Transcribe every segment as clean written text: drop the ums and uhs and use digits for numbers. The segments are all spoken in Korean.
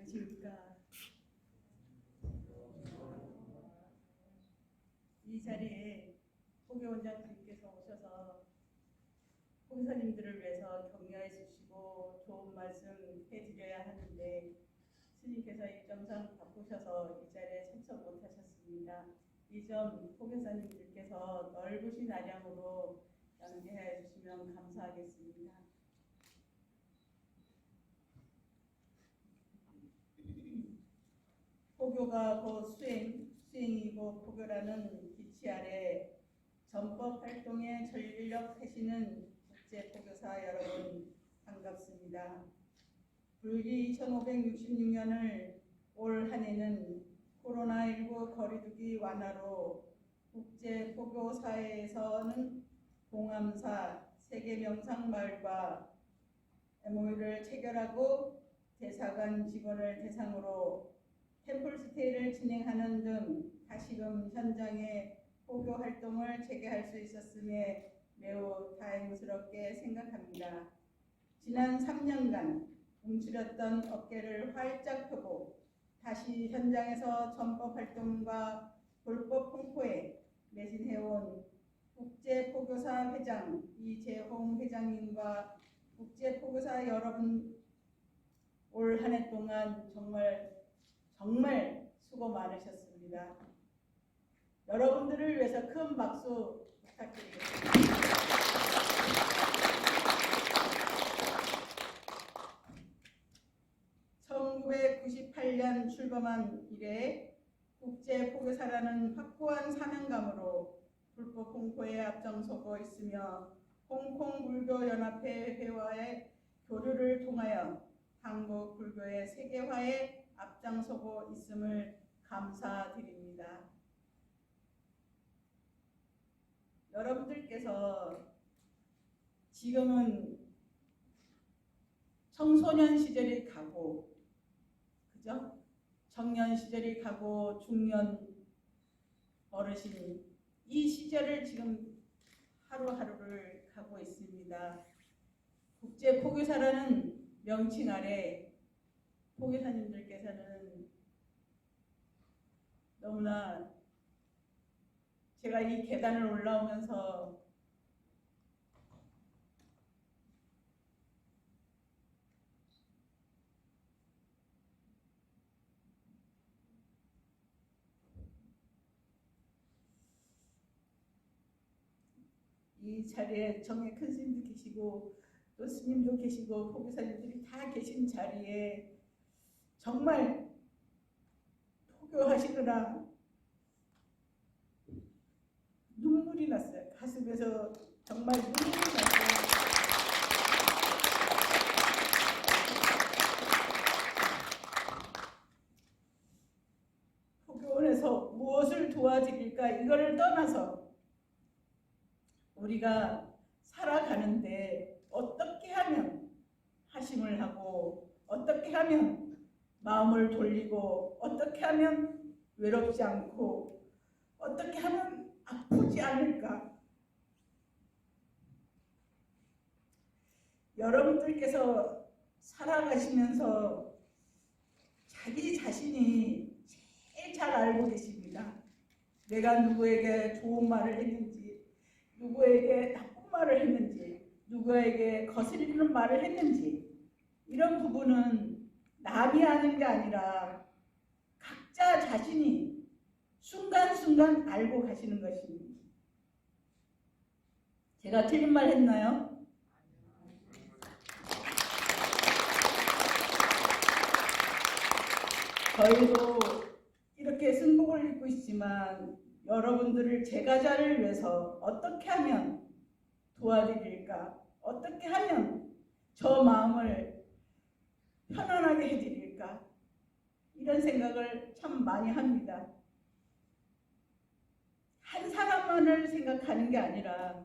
안녕하십니까. 이 자리에 포교원장님께서 오셔서 봉사님들을 위해서 격려해 주시고 좋은 말씀 해드려야 하는데 스님께서 일정상 바쁘셔서 이 자리에 참석 못하셨습니다. 이 점 포교사님들께서 넓으신 아량으로 양해해 주시면 감사하겠습니다. 포교가 곧 수행이고 포교라는 기치 아래 전법 활동에 전력하시는 국제포교사 여러분 반갑습니다. 불기 2566년을 올 한 해는 코로나19 거리두기 완화로 국제포교사회에서는 봉암사 세계명상마을과 MOU를 체결하고 대사관 직원을 대상으로 템플스테이를 진행하는 등 다시금 현장에 포교 활동을 재개할 수 있었음에 매우 다행스럽게 생각합니다. 지난 3년간 움츠렸던 어깨를 활짝 펴고 다시 현장에서 전법 활동과 불법 홍보에 매진해온 국제포교사 회장 이재홍 회장님과 국제포교사 여러분 올 한 해 동안 정말 수고 많으셨습니다. 여러분들을 위해서 큰 박수 부탁드리겠습니다. 1998년 출범한 이래 국제포교사라는 확고한 사명감으로 불법 홍보에 앞장서고 있으며 홍콩불교연합회 회와의 교류를 통하여 한국 불교의 세계화에 앞장서고 있음을 감사드립니다. 여러분들께서 지금은 청소년 시절이 가고, 그죠? 청년 시절이 가고 중년 어르신 이 시절을 지금 하루하루를 가고 있습니다. 국제포교사라는 명칭 아래 포교사님들께서는 너무나 제가 이 계단을 올라오면서 이 자리에 정의 큰 스님도 계시고 또 스님도 계시고 포교사님들이 다 계신 자리에 정말 포교하시느라 눈물이 났어요. 가슴에서 정말 눈물이 났어요. 포교원에서 무엇을 도와드릴까 이거를 떠나서 우리가 살아가는데 어떻게 하면 하심을 하고 어떻게 하면 마음을 돌리고 어떻게 하면 외롭지 않고 어떻게 하면 아프지 않을까. 여러분들께서 살아가시면서 자기 자신이 제일 잘 알고 계십니다. 내가 누구에게 좋은 말을 했는지, 누구에게 나쁜 말을 했는지, 누구에게 거스르는 말을 했는지, 이런 부분은 남이 아는 게 아니라 각자 자신이 순간순간 알고 가시는 것입니다. 제가 틀린 말 했나요? 저희도 이렇게 승복을 입고 있지만 여러분들을 제가자를 위해서 어떻게 하면 도와드릴까? 어떻게 하면 저 마음을 편안하게 해드릴까? 이런 생각을 참 많이 합니다. 한 사람만을 생각하는 게 아니라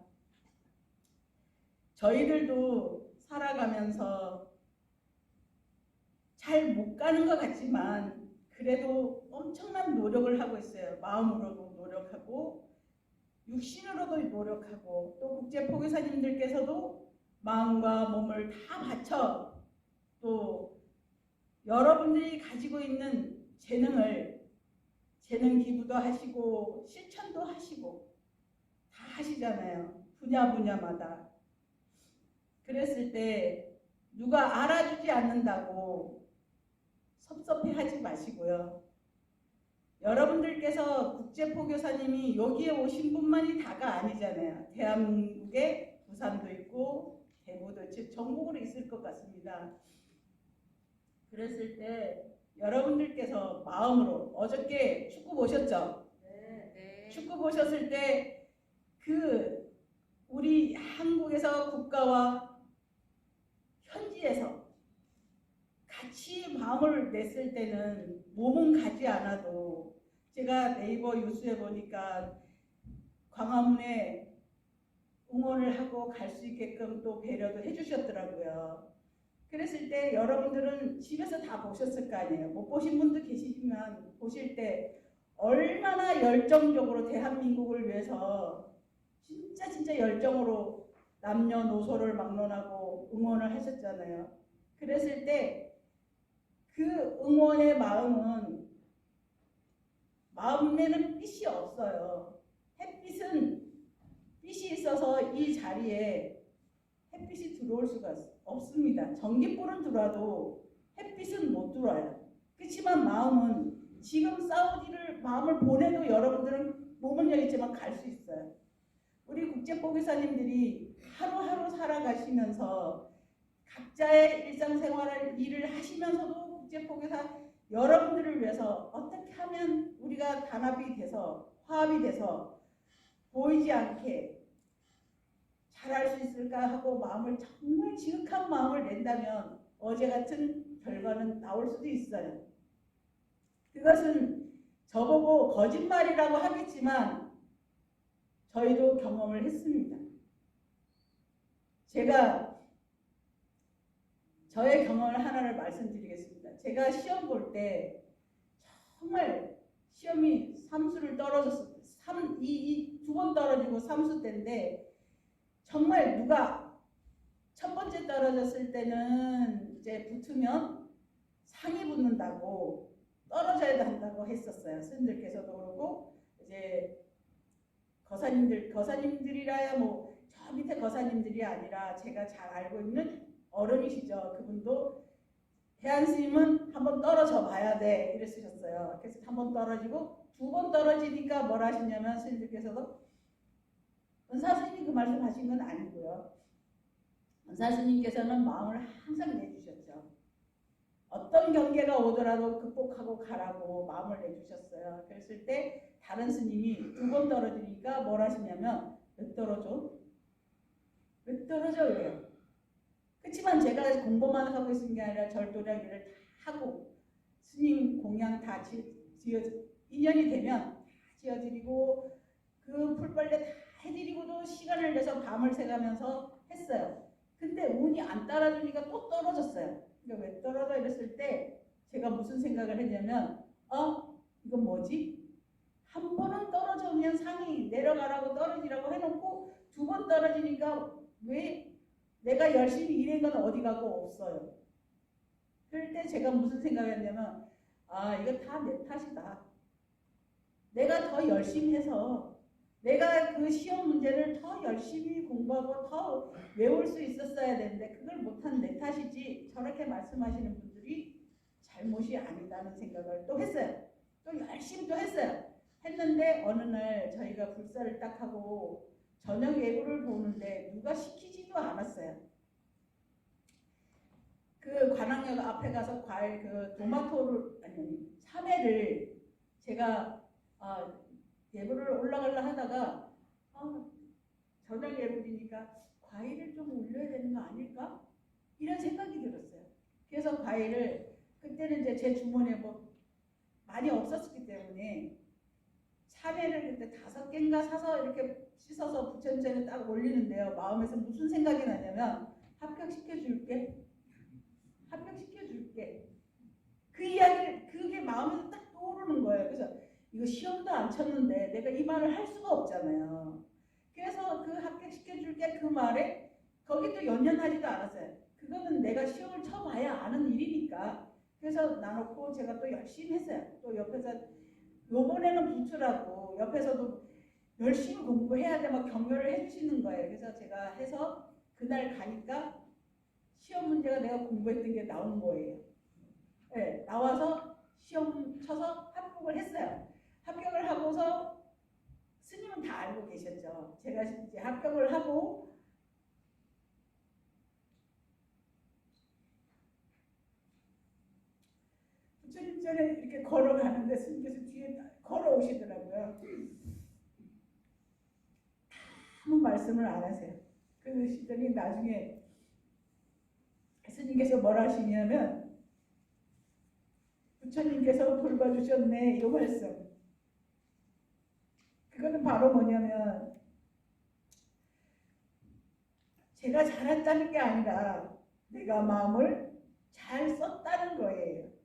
저희들도 살아가면서 잘 못 가는 것 같지만 그래도 엄청난 노력을 하고 있어요. 마음으로도 노력하고 육신으로도 노력하고 또 국제포교사님들께서도 마음과 몸을 다 바쳐 또 여러분들이 가지고 있는 재능 기부도 하시고 실천도 하시고 다 하시잖아요. 분야마다. 그랬을 때 누가 알아주지 않는다고 섭섭해하지 마시고요. 여러분들께서 국제포교사님이 여기에 오신 분만이 다가 아니잖아요. 대한민국에 부산도 있고 대구도 있고 전국으로 있을 것 같습니다. 그랬을 때 여러분들께서 마음으로 어저께 축구 보셨죠? 네. 축구 보셨을 때 우리 한국에서 국가와 현지에서 같이 마음을 냈을 때는 몸은 가지 않아도 제가 네이버 뉴스에 보니까 광화문에 응원을 하고 갈 수 있게끔 또 배려도 해주셨더라고요. 그랬을 때 여러분들은 집에서 다 보셨을 거 아니에요. 못 보신 분도 계시지만 보실 때 얼마나 열정적으로 대한민국을 위해서 진짜 열정으로 남녀노소를 막론하고 응원을 하셨잖아요. 그랬을 때 그 응원의 마음에는 빛이 없어요. 빛이 있어서 이 자리에 햇빛이 들어올 수가 없습니다. 전기불은 들어와도 햇빛은 못 들어와요. 그렇지만 마음은 지금 사우디를 마음을 보내도 여러분들은 몸은 여기 있지만 갈 수 있어요. 우리 국제포교사님들이 하루하루 살아가시면서 각자의 일상생활을 일을 하시면서도 국제포교사 여러분들을 위해서 어떻게 하면 우리가 단합이 돼서 화합이 돼서 보이지 않게 잘할 수 있을까 하고 마음을 정말 지극한 마음을 낸다면 어제 같은 결과는 나올 수도 있어요. 그것은 저보고 거짓말이라고 하겠지만 저희도 경험을 했습니다. 제가 저의 경험을 하나를 말씀드리겠습니다. 제가 시험 볼 때 정말 시험이 삼수를 떨어졌을 때, 두 번 떨어지고 삼수 때인데 정말 누가 첫 번째 떨어졌을 때는 이제 붙으면 상이 붙는다고 떨어져야 한다고 했었어요. 스님들께서도 그러고 이제 거사님들이라야 뭐 저 밑에 거사님들이 아니라 제가 잘 알고 있는 어른이시죠. 그분도 대한 스님은 한번 떨어져 봐야 돼 이랬으셨어요. 그래서 한 번 떨어지고 두 번 떨어지니까 뭐라 하시냐면 스님들께서도 은사스님이 그 말씀 하신 건 아니고요. 은사스님께서는 마음을 항상 내주셨죠. 어떤 경계가 오더라도 극복하고 가라고 마음을 내주셨어요. 그랬을 때 다른 스님이 두 번 떨어지니까 뭘 하시냐면 왜 떨어져? 왜 떨어져? 이래요. 그렇지만 제가 공부만 하고 있는 게 아니라 절도량기를 다 하고 스님 공양 다 인연이 되면 다 지어드리고 그 풀벌레 다 해드리고도 시간을 내서 밤을 새가면서 했어요. 근데 운이 안 따라주니까 또 떨어졌어요. 그러니까 왜 떨어져 이랬을 때 제가 무슨 생각을 했냐면 이건 뭐지? 한 번은 떨어지면 상이 내려가라고 떨어지라고 해놓고 두 번 떨어지니까 왜 내가 열심히 일한 건 어디 가고 없어요. 그럴 때 제가 무슨 생각했냐면 이거 다 내 탓이다. 내가 더 열심히 해서 내가 그 시험 문제를 더 열심히 공부하고 더 외울 수 있었어야 되는데 그걸 못한 내 탓이지 저렇게 말씀하시는 분들이 잘못이 아니다는 생각을 또 했어요. 또 열심히 또 했어요. 했는데 어느 날 저희가 불사를 딱 하고 저녁 예고를 보는데 누가 시키지도 않았어요. 그 관악역 앞에 가서 과일 참외를 제가 예보를 올라가려 하다가 저녁 예보니까 과일을 좀 올려야 되는 거 아닐까? 이런 생각이 들었어요. 그래서 과일을 그때는 이제 제 주머니에 뭐 많이 없었기 때문에 참외를 그때 5개인가 사서 이렇게 씻어서 부천전에 딱 올리는데요. 마음에서 무슨 생각이 나냐면 합격시켜줄게. 그 이야기를 그게 마음에서 딱 떠오르는 거예요. 그래서 이거 시험도 안 쳤는데 내가 이 말을 할 수가 없잖아요. 그래서 그 합격시켜줄게 그 말에 거기도 연연하지도 않았어요. 그거는 내가 시험을 쳐봐야 아는 일이니까 그래서 나눴고 제가 또 열심히 했어요. 또 옆에서 요번에는 붙으라고 옆에서도 열심히 공부해야 돼 막 격려를 해주시는 거예요. 그래서 제가 해서 그날 가니까 시험 문제가 내가 공부했던 게 나온 거예요. 네, 나와서 시험 쳐서 합격을 했어요. 합격을 하고서 스님은 다 알고 계셨죠. 제가 이제 합격을 하고 부처님 전에 이렇게 걸어가는데 스님께서 뒤에 걸어오시더라고요. 아무 말씀을 안 하세요. 그러시더니 나중에 스님께서 뭘 하시냐면 부처님께서 돌봐주셨네 이 말씀. 그거는 바로 뭐냐면 제가 잘했다는 게 아니라 내가 마음을 잘 썼다는 거예요.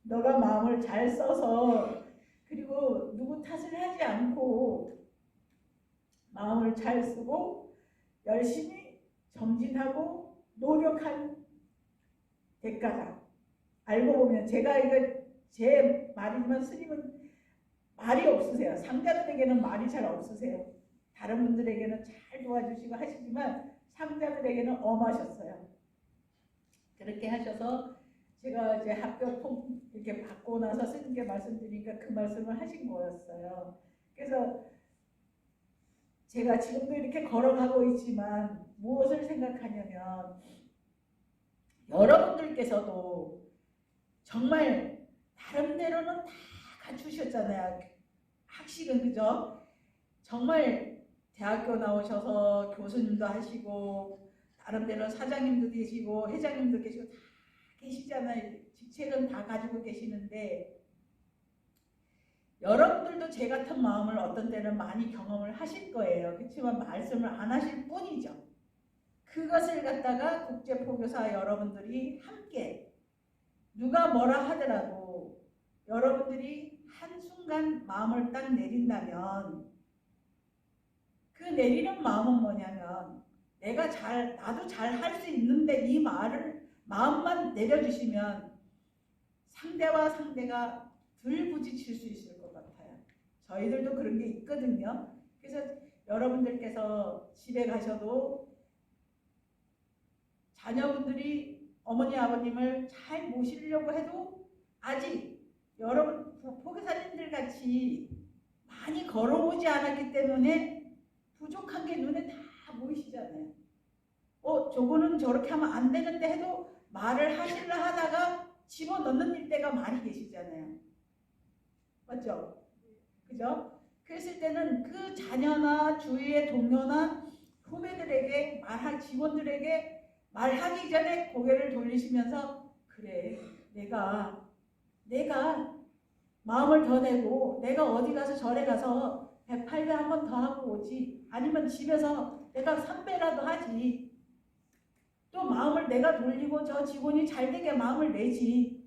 너가 마음을 잘 써서 그리고 누구 탓을 하지 않고 마음을 잘 쓰고 열심히 정진하고 노력한 대가다. 알고 보면 제가 이거 제 말이지만 스님은 말이 없으세요. 상자들에게는 말이 잘 없으세요. 다른 분들에게는 잘 도와주시고 하시지만 상자들에게는 엄하셨어요. 그렇게 하셔서 제가 이제 합격 이렇게 받고 나서 스님께 말씀드리니까 그 말씀을 하신 거였어요. 그래서 제가 지금도 이렇게 걸어가고 있지만 무엇을 생각하냐면 여러분들께서도 정말 다른 데로는 다 갖추셨잖아요. 학식은 그죠? 정말 대학교 나오셔서 교수님도 하시고 다른 데로 사장님도 계시고 회장님도 계시고 다 계시잖아요. 직책은 다 가지고 계시는데 여러분들도 제 같은 마음을 어떤 때는 많이 경험을 하실 거예요. 그렇지만 말씀을 안 하실 뿐이죠. 그것을 갖다가 국제포교사 여러분들이 함께 누가 뭐라 하더라도 여러분들이 한순간 마음을 딱 내린다면 그 내리는 마음은 뭐냐면 내가 나도 잘 할 수 있는데 이 마음만 내려주시면 상대와 상대가 덜 부딪힐 수 있을 것 같아요. 저희들도 그런 게 있거든요. 그래서 여러분들께서 집에 가셔도 자녀분들이 어머니 아버님을 잘 모시려고 해도 아직 여러분 포교사님들 같이 많이 걸어오지 않았기 때문에 부족한 게 눈에 다 보이시잖아요. 저거는 저렇게 하면 안 되는데 해도 말을 하실라 하다가 집어넣는 일대가 많이 계시잖아요. 맞죠? 그죠? 그랬을 때는 그 자녀나 주위의 동료나 후배들에게 직원들에게 말하기 전에 고개를 돌리시면서 그래 내가 마음을 더 내고 내가 어디 가서 절에 가서 108배 한 번 더 하고 오지 아니면 집에서 내가 3배라도 하지 또 마음을 내가 돌리고 저 직원이 잘되게 마음을 내지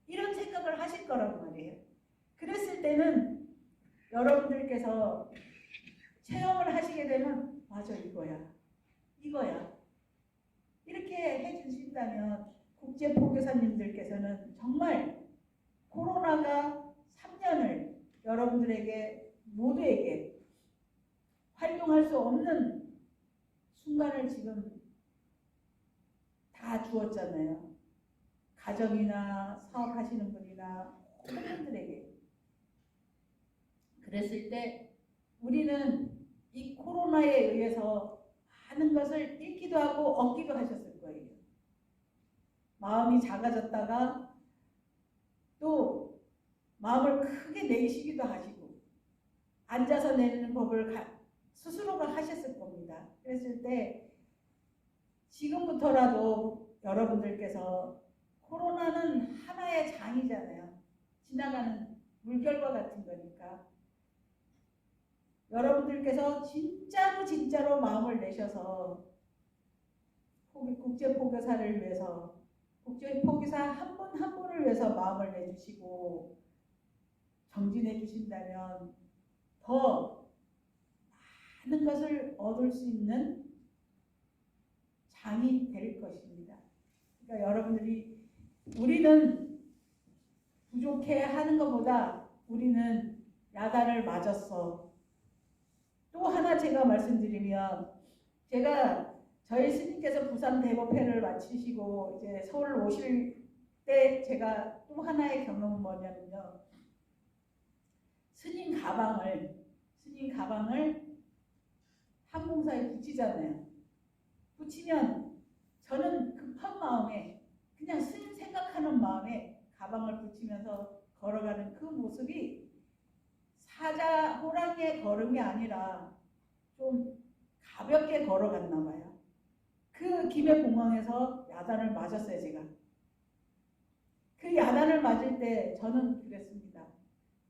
이런 생각을 하실 거란 말이에요. 그랬을 때는 여러분들께서 체험을 하시게 되면 맞아 이거야 이렇게 해주신다면 국제포교사님들께서는 정말 코로나가 3년을 여러분들에게 모두에게 활용할 수 없는 순간을 지금 다 주었잖아요. 가정이나 사업하시는 분이나 모든 분들에게. 그랬을 때 우리는 이 코로나에 의해서 많은 것을 잃기도 하고 얻기도 하셨을 거예요. 마음이 작아졌다가 또 마음을 크게 내쉬기도 하시고 앉아서 내는 법을 스스로가 하셨을 겁니다. 그랬을 때 지금부터라도 여러분들께서 코로나는 하나의 장이잖아요. 지나가는 물결과 같은 거니까 여러분들께서 진짜로 마음을 내셔서 국제포교사를 위해서 국제포교사 한 분 한 분을 위해서 마음을 내주시고 정진해 주신다면 더 많은 것을 얻을 수 있는 장이 될 것입니다. 그러니까 여러분들이 우리는 부족해 하는 것보다 우리는 야단을 맞았어. 또 하나 제가 말씀드리면, 제가 저희 스님께서 부산 대법회를 마치시고 이제 서울 오실 때 제가 또 하나의 경험은 뭐냐면요. 스님 가방을 항공사에 붙이잖아요. 붙이면 저는 급한 마음에 그냥 스님 생각하는 마음에 가방을 붙이면서 걸어가는 그 모습이 사자 호랑이의 걸음이 아니라 좀 가볍게 걸어갔나 봐요. 그 김해 공항에서 야단을 맞았어요, 제가. 그 야단을 맞을 때 저는 그랬습니다.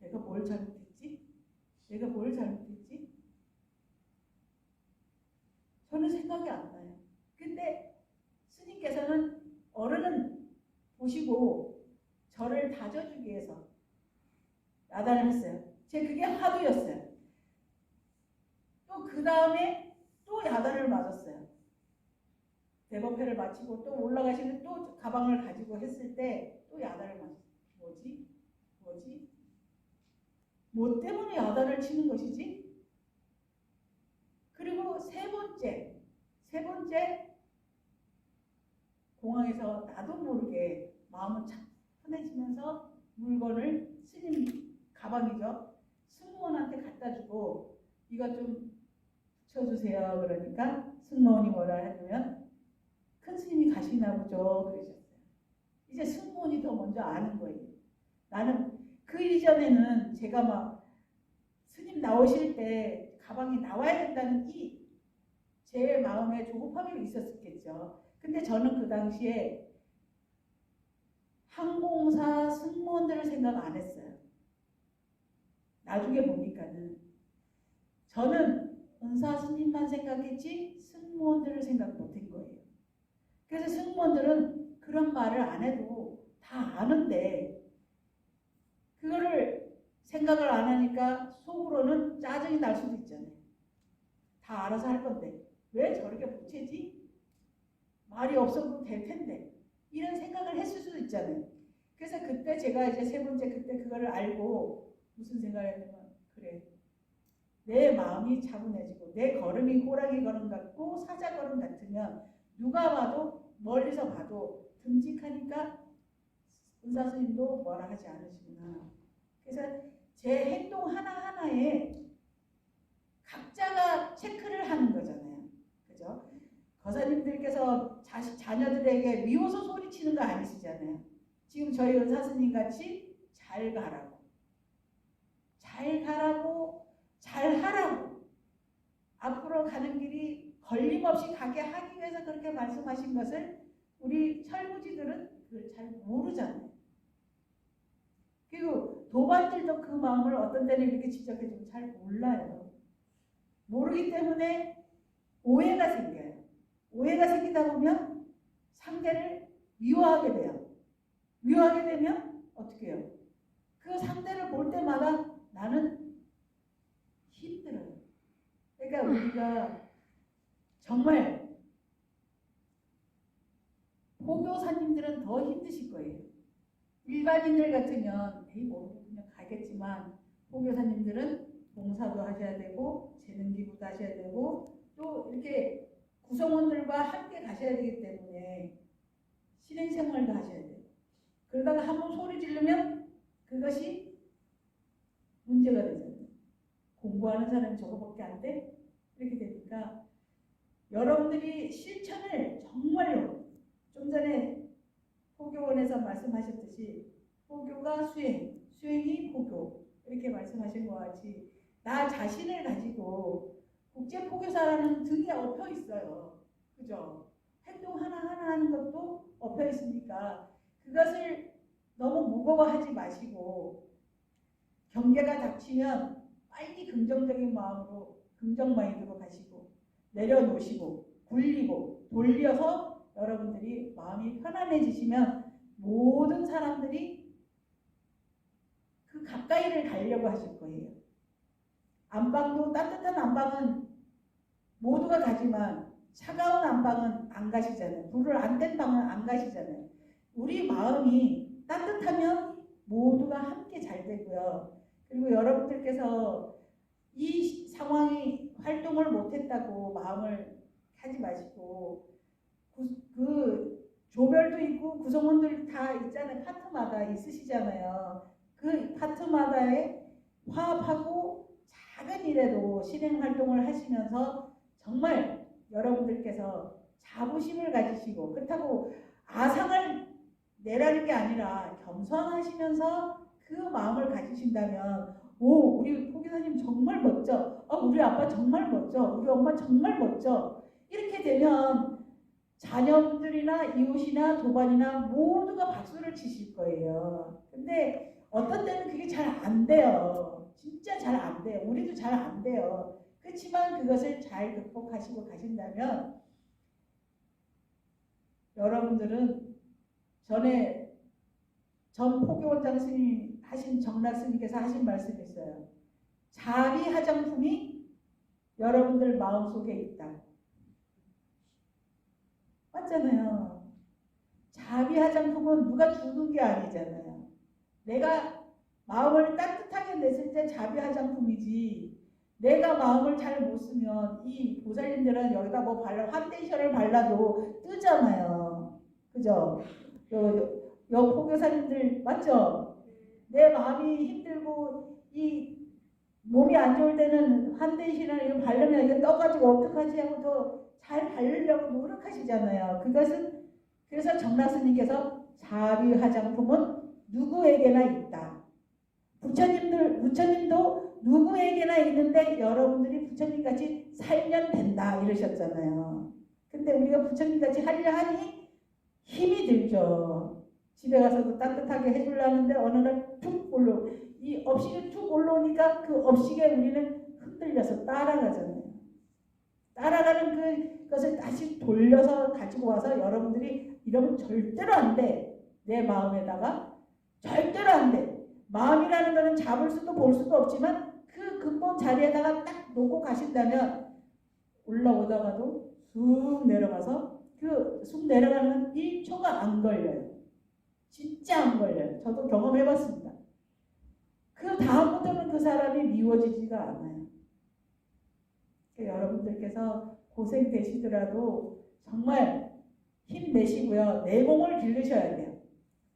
내가 뭘 잘못했지? 내가 뭘 잘못했지? 저는 생각이 안 나요. 근데 스님께서는 어른은 보시고 저를 다져주기 위해서 야단을 했어요. 제 그게 화두였어요. 또 그 다음에 또 야단을 맞았어요. 대법회를 마치고 또 올라가시는 또 가방을 가지고 했을 때 또 야단을 맞았어요. 뭐지? 뭐 때문에 야단을 치는 것이지? 그리고 세 번째 공항에서 나도 모르게 마음은 착 편해지면서 물건을 스님 가방이죠. 승무원한테 갖다 주고 이거 좀 붙여주세요. 그러니까 승무원이 뭐라 해주면 큰 스님이 가시나 보죠. 그러셨어요. 이제 승무원이 더 먼저 아는 거예요. 나는 그 이전에는 제가 막 스님 나오실 때 가방이 나와야 된다는 이 제 마음에 조급함이 있었겠죠. 근데 저는 그 당시에 항공사 승무원들을 생각 안 했어요. 나중에 보니까는 저는 은사 스님만 생각했지 승무원들을 생각 못한 거예요. 그래서 승무원들은 그런 말을 안 해도 다 아는데 그거를 생각을 안 하니까 속으로는 짜증이 날 수도 있잖아요. 다 알아서 할 건데 왜 저렇게 못채지? 말이 없어도 될 텐데 이런 생각을 했을 수도 있잖아요. 그래서 그때 제가 이제 세 번째 그때 그거를 알고 무슨 생각을 했냐면 그래 내 마음이 차분해지고 내 걸음이 호랑이 걸음 같고 사자 걸음 같으면 누가 봐도 멀리서 봐도 듬직하니까 은사 스님도 뭐라 하지 않으시구나. 그래서 제 행동 하나하나에 각자가 체크를 하는 거잖아요. 그죠? 거사님들께서 자녀들에게 미워서 소리치는 거 아니시잖아요. 지금 저희 은사 스님 같이 잘 가라고 잘 하라고 앞으로 가는 길이 걸림없이 가게 하기 위해서 그렇게 말씀하신 것을 우리 철부지들은 그걸 잘 모르잖아요. 그리고 도반들도 그 마음을 어떤 때는 이렇게 지적해주면 잘 몰라요. 모르기 때문에 오해가 생겨요. 오해가 생기다 보면 상대를 미워하게 돼요. 미워하게 되면 어떻게 해요? 그 상대를 볼 때마다 나는 힘들어요. 그러니까 우리가 정말 포교사님들은 더 힘드실 거예요. 일반인들 같으면 에이 모르고 그냥 가겠지만 포교사님들은 봉사도 하셔야 되고 재능기부도 하셔야 되고 또 이렇게 구성원들과 함께 가셔야 되기 때문에 실행생활도 하셔야 돼요. 그러다가 한번 소리 지르면 그것이 문제가 되잖아요. 공부하는 사람이 저거밖에 안 돼? 이렇게 되니까 여러분들이 실천을 정말로 좀 전에 포교원에서 말씀하셨듯이 포교가 수행, 수행이 포교 이렇게 말씀하신 것 같이 나 자신을 가지고 국제포교사라는 등이 엎여 있어요. 그죠? 행동 하나하나 하는 것도 엎여 있으니까 그것을 너무 무거워하지 마시고 경계가 닥치면 빨리 긍정적인 마음으로 긍정 마인드로 가시고 내려놓으시고 굴리고 돌려서 여러분들이 마음이 편안해지시면 모든 사람들이 그 가까이를 가려고 하실 거예요. 안방도 따뜻한 안방은 모두가 가지만 차가운 안방은 안 가시잖아요. 불을 안 뗀 방은 안 가시잖아요. 우리 마음이 따뜻하면 모두가 함께 잘 되고요. 그리고 여러분들께서 이 상황이 활동을 못했다고 마음을 하지 마시고 그 조별도 있고 구성원들 다 있잖아요. 파트마다 있으시잖아요. 그 파트마다에 화합하고 작은 일에도 실행 활동을 하시면서 정말 여러분들께서 자부심을 가지시고 그렇다고 아상을 내라는 게 아니라 겸손하시면서 그 마음을 가지신다면 오 우리 포기사님 정말 멋져. 우리 아빠 정말 멋져. 우리 엄마 정말 멋져. 이렇게 되면 자녀분들이나 이웃이나 도반이나 모두가 박수를 치실 거예요. 근데 어떤 때는 그게 잘 안 돼요. 진짜 잘 안 돼요. 우리도 잘 안 돼요. 그렇지만 그것을 잘 극복하시고 가신다면 여러분들은 전에 전 포교원장 스님 하신 정락 스님께서 하신 말씀이 있어요. 자비 화장품이 여러분들 마음속에 있다. 맞잖아요. 자비 화장품은 누가 주는 게 아니잖아요. 내가 마음을 따뜻하게 냈을 때 자비 화장품이지 내가 마음을 잘 못 쓰면 이 보살님들은 여기다 뭐 환데이션을 발라도 뜨잖아요. 그죠? 여 포교사님들 맞죠? 내 마음이 힘들고 이 몸이 안 좋을 때는 환데이션을 이거 바르면 이거 떠가지고 어떡하지 하고 더 잘 바르려고 노력하시잖아요. 그것은 그래서 정락스님께서 자비 화장품은 누구에게나 있다. 부처님도 누구에게나 있는데 여러분들이 부처님같이 살면 된다 이러셨잖아요. 근데 우리가 부처님같이 하려 하니 힘이 들죠. 집에 가서도 따뜻하게 해주려는데 어느 날 툭 올라 이 업식이 툭 올라오니까 그 업식에 우리는 흔들려서 따라가잖아요. 따라가는 그것을 다시 돌려서 가지고 와서 여러분들이 이러면 절대로 안 돼. 내 마음에다가 절대로 안 돼. 마음이라는 거는 잡을 수도 볼 수도 없지만 그 근본 자리에다가 딱 놓고 가신다면 올라오다가도 쑥 내려가서 그 쑥 내려가는 1초가 안 걸려요. 진짜 안 걸려요. 저도 경험해봤습니다. 그 다음부터는 그 사람이 미워지지가 않아요. 여러분들께서 고생되시더라도 정말 힘내시고요. 내공을 기르셔야 돼요.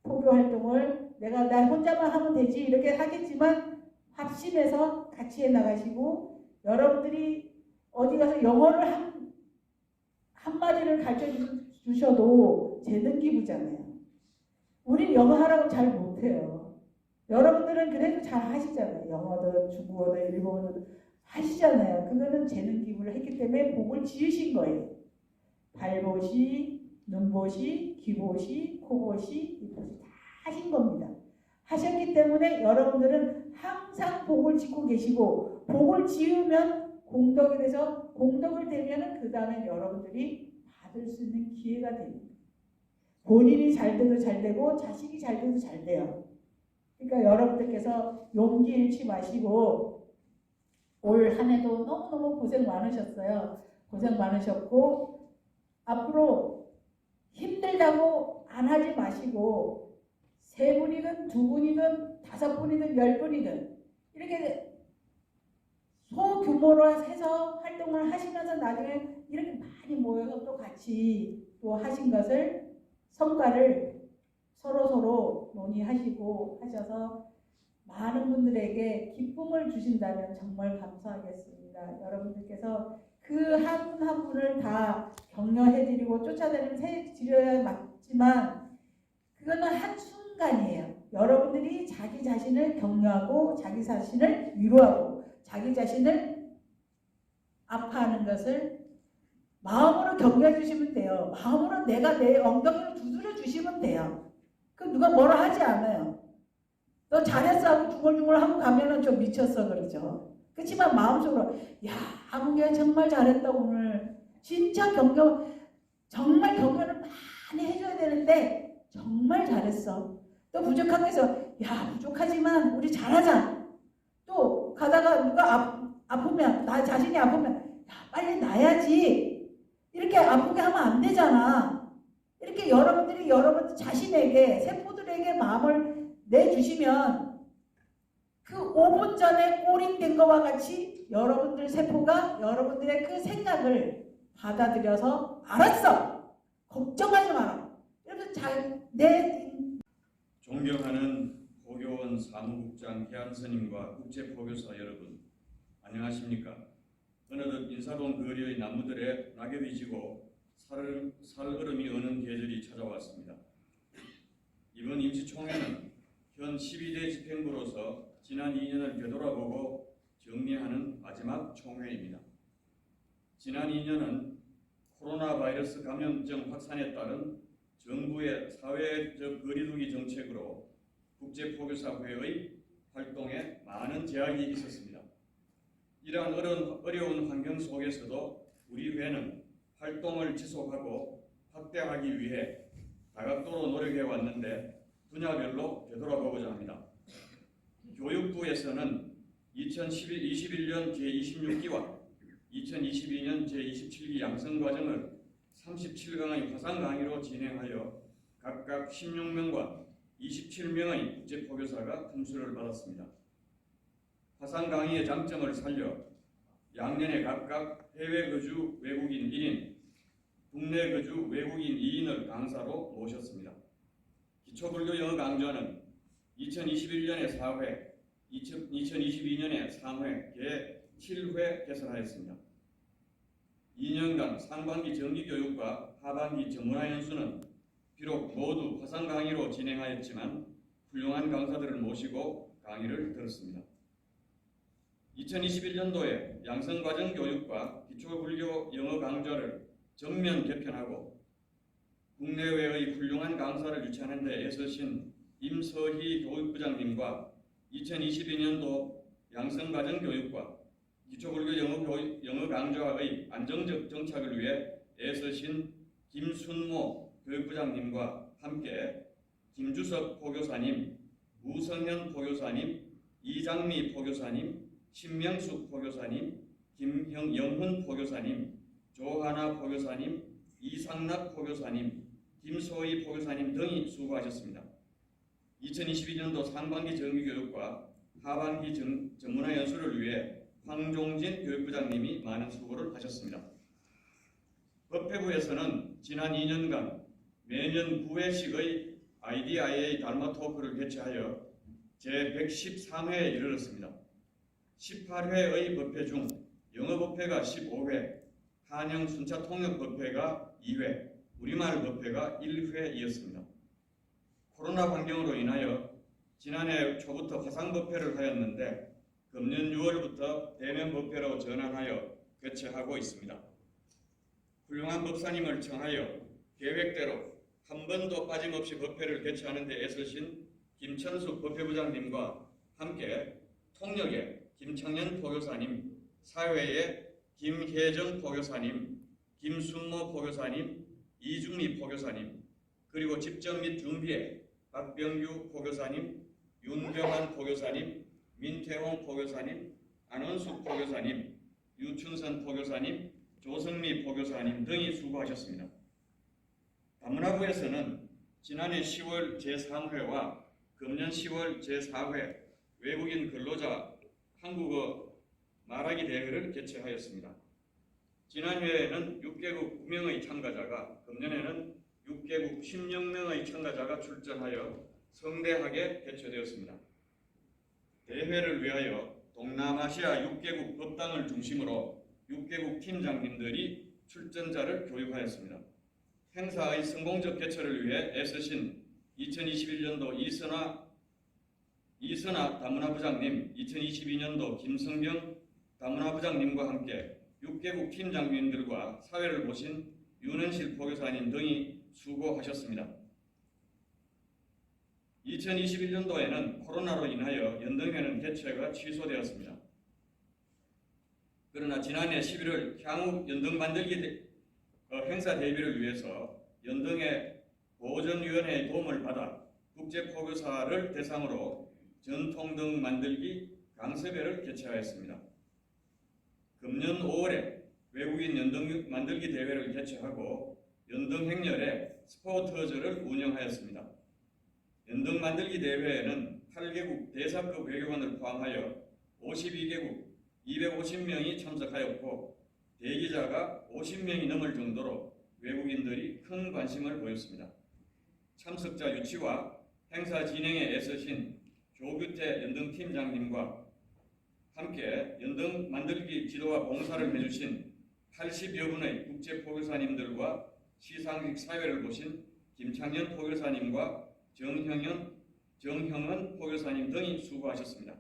포교 활동을 나 혼자만 하면 되지 이렇게 하겠지만 합심해서 같이 해나가시고 여러분들이 어디 가서 영어를 한마디를 가르쳐 주셔도 재능 기부잖아요. 우린 영어 하라고 잘 못해요. 여러분들은 그래도 잘 하시잖아요. 영어든 중국어든 일본어든 하시잖아요. 그거는 재능 기부를 했기 때문에 복을 지으신 거예요. 발보시, 눈보시, 귀보시, 코보시, 입보시 다 하신 겁니다. 하셨기 때문에 여러분들은 항상 복을 짓고 계시고 복을 지으면 공덕이 돼서 공덕을 되면 그 다음에 여러분들이 받을 수 있는 기회가 됩니다. 본인이 잘 돼도 잘 되고 자식이 잘 돼도 잘 돼요. 그러니까 여러분들께서 용기 잃지 마시고 올 한 해도 너무너무 고생 많으셨어요. 고생 많으셨고 앞으로 힘들다고 안 하지 마시고 3분이든 2분이든 5분이든 10분이든 이렇게 소규모로 해서 활동을 하시면서 나중에 이렇게 많이 모여서 또 같이 또 하신 것을 성과를 서로 논의하시고 하셔서 많은 분들에게 기쁨을 주신다면 정말 감사하겠습니다. 여러분들께서 그 한 분 한 분을 다 격려해드리고 쫓아드려야 맞지만 그거는 한순간이에요. 여러분들이 자기 자신을 격려하고 자기 자신을 위로하고 자기 자신을 아파하는 것을 마음으로 격려해 주시면 돼요. 마음으로 내가 내 엉덩이를 두드려 주시면 돼요. 그 누가 뭐라 하지 않아요. 너 잘했어 하고 중얼중얼 하고 가면은 좀 미쳤어 그러죠. 그렇지만 마음속으로 야 아무개 정말 잘했다 오늘 진짜 정말 격려를 많이 해줘야 되는데 정말 잘했어. 또 부족한 게 있어. 야 부족하지만 우리 잘하자. 또 가다가 누가 아프면 나 자신이 아프면 야 빨리 나야지. 이렇게 아프게 하면 안 되잖아. 이렇게 여러분들이 여러분 자신에게 세포들에게 마음을 내주시면 그 5분 전에 꼬링된 것과 같이 여러분들 세포가 여러분들의 그 생각을 받아들여서 알았어. 걱정하지 마라. 이러면서 존경하는 포교원 사무국장 해안스님과 국제포교사 여러분, 안녕하십니까? 어느덧 인사동 거리의 나무들에 낙엽이 지고 살얼음이 어는 계절이 찾아왔습니다. 이번 임시총회는 현 12대 집행부로서 지난 2년을 되돌아보고 정리하는 마지막 총회입니다. 지난 2년은 코로나 바이러스 감염증 확산에 따른 정부의 사회적 거리두기 정책으로 국제포교사회의 활동에 많은 제약이 있었습니다. 이러한 어려운 환경 속에서도 우리 회는 활동을 지속하고 확대하기 위해 다각도로 노력해 왔는데 분야별로 되돌아보고자 합니다. 교육부에서는 2021년 제26기와 2022년 제27기 양성과정을 37강의 화상 강의로 진행하여 각각 16명과 27명의 국제포교사가 품수를 받았습니다. 화상 강의의 장점을 살려 양년에 각각 해외 거주 외국인 1인, 국내 거주 외국인 2인을 강사로 모셨습니다. 기초불교 영어 강좌는 2021년에 4회, 2022년에 3회, 개 7회 개설하였습니다. 2년간 상반기 정기교육과 하반기 전문화 연수는 비록 모두 화상 강의로 진행하였지만 훌륭한 강사들을 모시고 강의를 들었습니다. 2021년도에 양성과정 교육과 기초불교 영어 강좌를 전면 개편하고 국내외의 훌륭한 강사를 유치하는 데 애쓰신 임서희 교육부장님과 2022년도 양성과정 교육과 기초불교 영어 강좌의 안정적 정착을 위해 애쓰신 김순모 교육부장님과 함께 김주석 포교사님, 우성현 포교사님, 이장미 포교사님, 신명숙 포교사님, 김영훈 포교사님, 조하나 포교사님, 이상락 포교사님, 김소희 포교사님 등이 수고하셨습니다. 2022년도 상반기 정기교육과 하반기 전문화 연수를 위해 황종진 교육부장님이 많은 수고를 하셨습니다. 법회부에서는 지난 2년간 매년 9회씩의 IDIA 달마 토크를 개최하여 제113회에 이르렀습니다. 18회의 법회 중 영어 법회가 15회, 한영 순차 통역 법회가 2회, 우리말 법회가 1회이었습니다. 코로나 환경으로 인하여 지난해 초부터 화상 법회를 하였는데 금년 6월부터 대면 법회로 전환하여 개최하고 있습니다. 훌륭한 법사님을 청하여 계획대로 한 번도 빠짐없이 법회를 개최하는 데 애쓰신 김천숙 법회부장님과 함께 통역의 김창년 포교사님, 사회의 김혜정 포교사님, 김순모 포교사님, 이중미 포교사님, 그리고 집전 및 준비에 박병규 포교사님, 윤경환 포교사님, 민태홍 포교사님, 안원숙 포교사님, 유춘선 포교사님, 조성미 포교사님 등이 수고하셨습니다. 다문화부에서는 지난해 10월 제3회와 금년 10월 제4회 외국인 근로자 한국어 말하기 대회를 개최하였습니다. 지난 회에는 6개국 9명의 참가자가, 금년에는 6개국 16명의 참가자가 출전하여 성대하게 개최되었습니다. 대회를 위하여 동남아시아 6개국 법당을 중심으로 6개국 팀장님들이 출전자를 교육하였습니다. 행사의 성공적 개최를 위해 애쓰신 2021년도 이선아 다문화부장님, 2022년도 김성경 다문화부장님과 함께 6개국 팀장님들과 사회를 보신 윤은실 포교사님 등이 수고하셨습니다. 2021년도에는 코로나로 인하여 연등회는 개최가 취소되었습니다. 그러나 지난해 11월 향후 연등 만들기 행사 대비를 위해서 연등회 보전위원회의 도움을 받아 국제포교사를 대상으로 전통등 만들기 강습회를 개최하였습니다. 금년 5월에 외국인 연등 만들기 대회를 개최하고 연등 행렬에 스포터즈를 운영하였습니다. 연등 만들기 대회에는 8개국 대사급 외교관을 포함하여 52개국 250명이 참석하였고 대기자가 50명이 넘을 정도로 외국인들이 큰 관심을 보였습니다. 참석자 유치와 행사 진행에 애쓰신 조규태 연등팀장님과 함께 연등 만들기 지도와 봉사를 해주신 80여 분의 국제포교사님들과 시상식 사회를 보신 김창년 포교사님과 정형은 포교사님 등이 수고하셨습니다.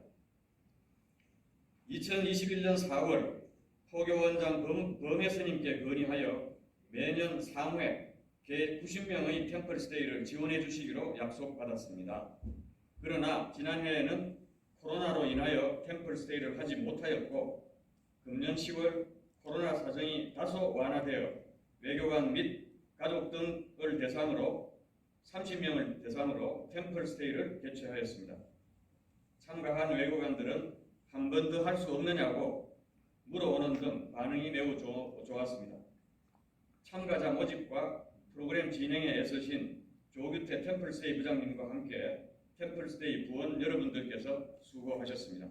2021년 4월 포교원장 범해 스님께 건의하여 매년 3회 개 90명의 템플스테이를 지원해 주시기로 약속받았습니다. 그러나 지난해에는 코로나로 인하여 템플스테이를 하지 못하였고 금년 10월 코로나 사정이 다소 완화되어 외교관 및 가족 등을 대상으로 30명을 대상으로 템플스테이를 개최하였습니다. 참가한 외교관들은 한 번 더 할 수 없느냐고 물어오는 등 반응이 매우 좋았습니다. 참가자 모집과 프로그램 진행에 애쓰신 조규태 템플스테이 부장님과 함께 템플스테이 부원 여러분들께서 수고하셨습니다.